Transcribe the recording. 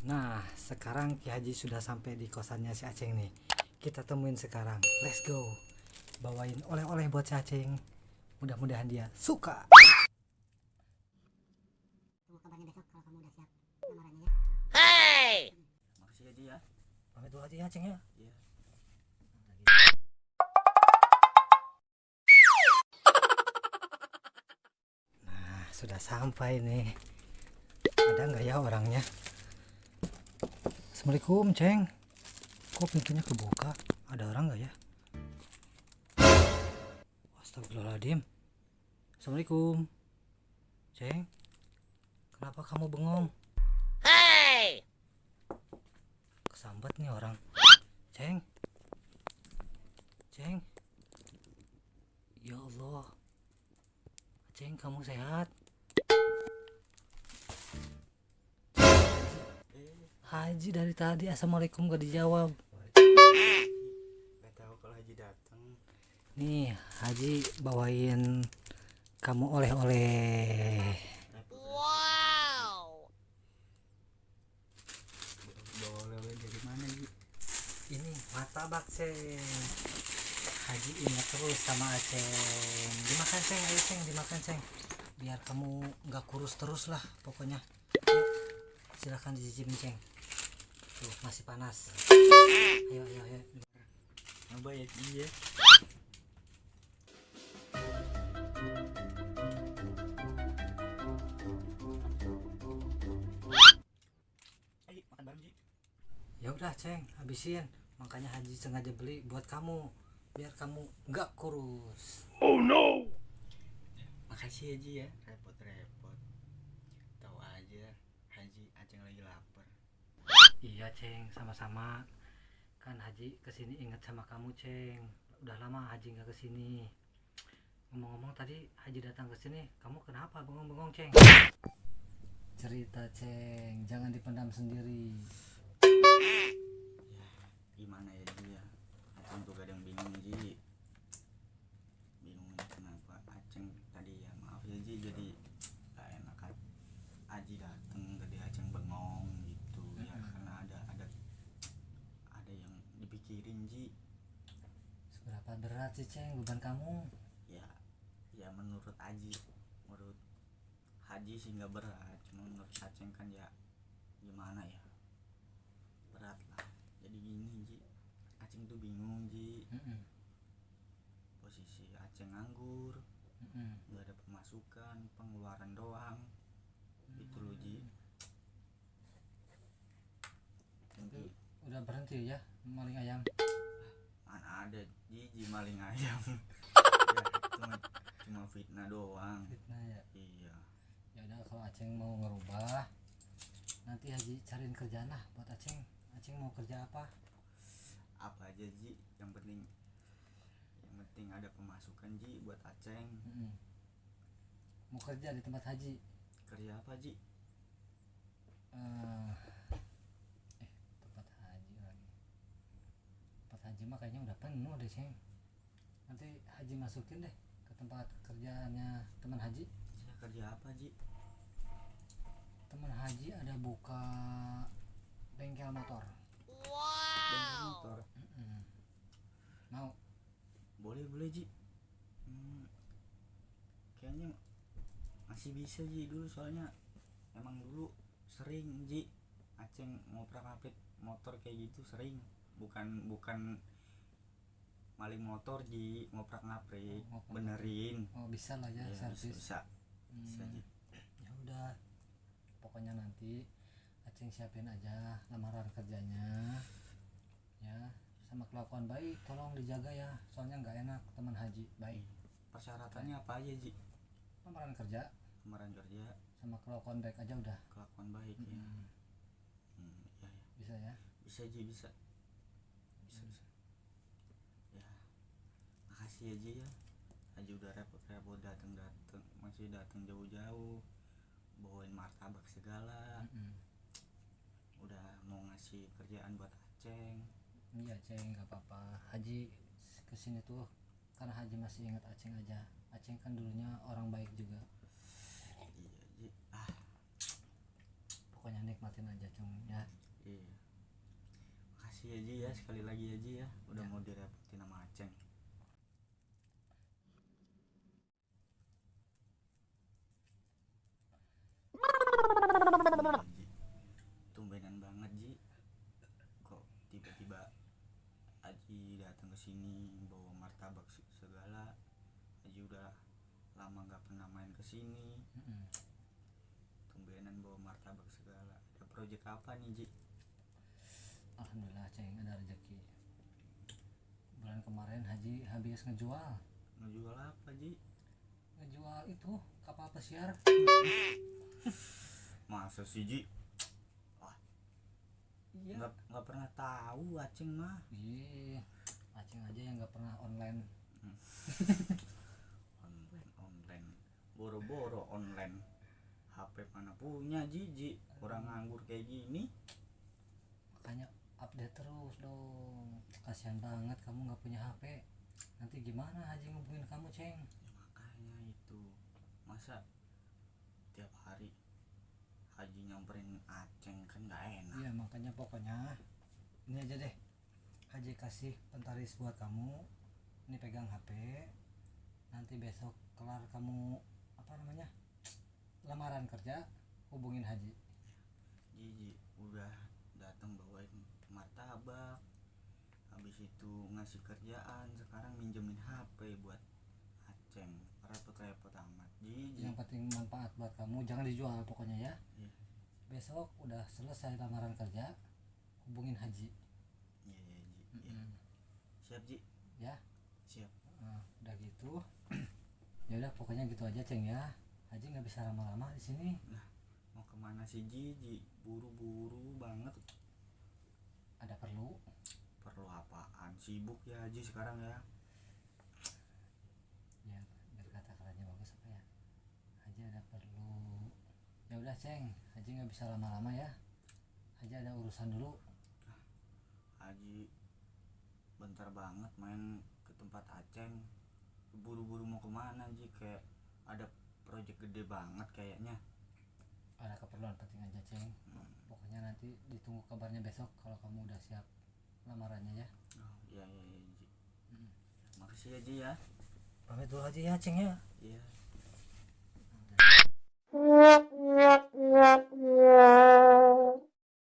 Nah, sekarang Ki Haji sudah sampai di kosannya si Aceng nih. Kita temuin sekarang. Let's go. Bawain oleh-oleh buat si Aceng. Mudah-mudahan dia suka. Tunggu kabarnya besok kalau kamu udah siap lamarannya ya. Hey! Makasih ya Ji ya. Pamit dulu aja ya Aceng ya. Iya. Nah, sudah sampai nih. Ada nggak ya orangnya? Assalamualaikum Ceng. Kok pintunya kebuka? Ada orang nggak ya? Astagfirullahaladzim. Assalamualaikum Ceng. Kenapa kamu bengong? Hey! Kesambat nih orang. Ceng. Ceng. Ya Allah. Ceng, kamu sehat? Haji dari tadi assalamualaikum gak dijawab. Gak tahu kalau Haji datang. Nih Haji bawain kamu oleh-oleh. Wow! Bawa oleh-oleh dari mana Ji? Ini martabak Ceng. Haji ingat terus sama Aceng. Dimakan Ceng, ayo Ceng, dimakan Ceng. Biar kamu nggak kurus terus lah pokoknya. Yuk, silakan dicicipin Ceng. Tuh masih panas. Ayo ayo ayo. Nyoba ya Ji ya. Ayo makan bareng Ji. Ya udah Ceng, habisin. Makanya Haji sengaja beli buat kamu biar kamu nggak kurus. Makasih ya Ji ya. Repot-repot. Tahu aja Haji Aceng lagi lapar. Iya Ceng, sama-sama. Kan Haji kesini ingat sama kamu Ceng. Udah lama Haji nggak kesini. Ngomong-ngomong tadi Haji datang kesini, kamu kenapa bengong-bengong Ceng? Cerita Ceng, jangan dipendam sendiri. Ya gimana ya Ji ya. Aceng tuh kadang bingung Ji. Bingungnya kenapa Aceng tadi ya, maaf ya Ji, jadi gak enak Haji datang tadi Aceng bengong gitu ya, karena ada yang dipikirin Ji. Seberapa berat sih Ceng beban kamu? Ya menurut Haji sih nggak berat, cuma menurut Aceng kan ya gimana ya, berat lah. Jadi gini Ji, Aceng tuh bingung Ji. Posisi Aceng nganggur, nggak ada pemasukan, pengeluaran doang gitu loh Ji. Itu udah berhenti ya maling ayam? Mana ada Ji maling ayam. Ya itu cuma fitnah doang. Fitnah ya. Iya. Ya udah kalau Aceng mau ngerubah, nanti Haji cariin kerjaan lah buat Aceng. Aceng mau kerja apa? Apa aja Ji, yang penting ada pemasukan Ji buat Aceng. Mau kerja di tempat Haji. Kerja apa Ji? Tempat Haji lagi. Tempat Haji mah kayaknya udah penuh deh Ceng. Nanti Haji masukin deh ke tempat kerjaannya teman Haji. Saya kerja apa Ji? Teman Haji ada buka bengkel motor. Bengkel motor. Mau? Boleh Ji. Kayaknya masih bisa Ji, dulu soalnya emang dulu sering Ji Aceng ngoprak-ngaprik motor kayak gitu, sering. Bukan maling motor Ji, ngoprak-ngaprik, benerin. Oh bisa lah ya, Ya, servis. bisa Ji. Ya udah, pokoknya nanti Aceng siapin aja lamaran kerjanya ya, sama kelakuan baik tolong dijaga ya, soalnya nggak enak teman Haji baik. Persyaratannya apa aja Ji? Lamaran kerja Lamaran kerja, sama kelakuan baik aja udah. kelakuan baik ya. Ya. Bisa ya. Bisa Ji, bisa. Ya, makasih ya Ji ya. Haji udah repot-repot datang, masih datang jauh-jauh, bawain martabak segala. Udah mau ngasih kerjaan buat Aceng. Iya Ceng, nggak apa-apa. Haji kesini tuh karena Haji masih ingat Aceng aja. Aceng kan dulunya orang baik juga. Iya Ji. Pokoknya nikmatin aja Cung ya. makasih ya Ji ya, sekali lagi ya Ji ya, udah Ya. mau direpotin sama Aceng. Iya, Ji, tumbenan banget Ji, kok tiba-tiba Aji datang ke sini bawa martabak segala. Aji udah lama nggak pernah main ke sini, Mm-mm. tumbenan bawa martabak segala. Ada proyek apa nih Ji? Alhamdulillah Ceng ada rezeki. Bulan kemarin Haji habis ngejual Ngejual apa Ji? itu kapal pesiar. Masa sih Ji? Iya. Nggak pernah tahu Aceng mah. Iya. Aceng aja yang nggak pernah online. Online boro-boro online, HP mana punya Ji, orang nganggur kayak gini. Makanya update terus dong. Kasihan banget kamu nggak punya HP. Nanti gimana Haji ngubungin kamu Ceng? Ya, makanya itu, masa tiap hari Haji nyamperin Aceng kan nggak enak. Iya makanya pokoknya ini aja deh, Haji kasih pentaris buat kamu. Ini pegang HP. Nanti besok kelar kamu lamaran kerja, hubungin Haji. Ji udah datang bawain martabak, habis itu ngasih kerjaan, sekarang minjemin HP buat Aceng, repot-repot amat Ji. Yang penting manfaat buat kamu, jangan dijual pokoknya ya. Iya. Besok udah selesai lamaran kerja, hubungin Haji. Iya Ji, iya. Mm-mm. Siap Ji, Ya. siap. Udah gitu. Ya udah pokoknya gitu aja Ceng ya. Haji nggak bisa lama-lama di sini. Mau kemana sih Ji? Buru-buru banget. Ada perlu. Perlu apaan? Sibuk ya Haji sekarang ya. Ya biar kata-katanya bagus apa ya. Haji ada perlu. Ya udah Ceng, Haji nggak bisa lama-lama ya. Haji ada urusan dulu. Haji bentar banget main ke tempat Aceng. Buru-buru mau kemana Ji? Kayak ada proyek gede banget kayaknya. Ada keperluan penting aja Ceng. Pokoknya nanti ditunggu kabarnya besok kalau kamu udah siap lamarannya ya. Oh iya Ji. Mm. Makasih ya Ji ya. Pamit dulu aja ya Ceng ya. Iya.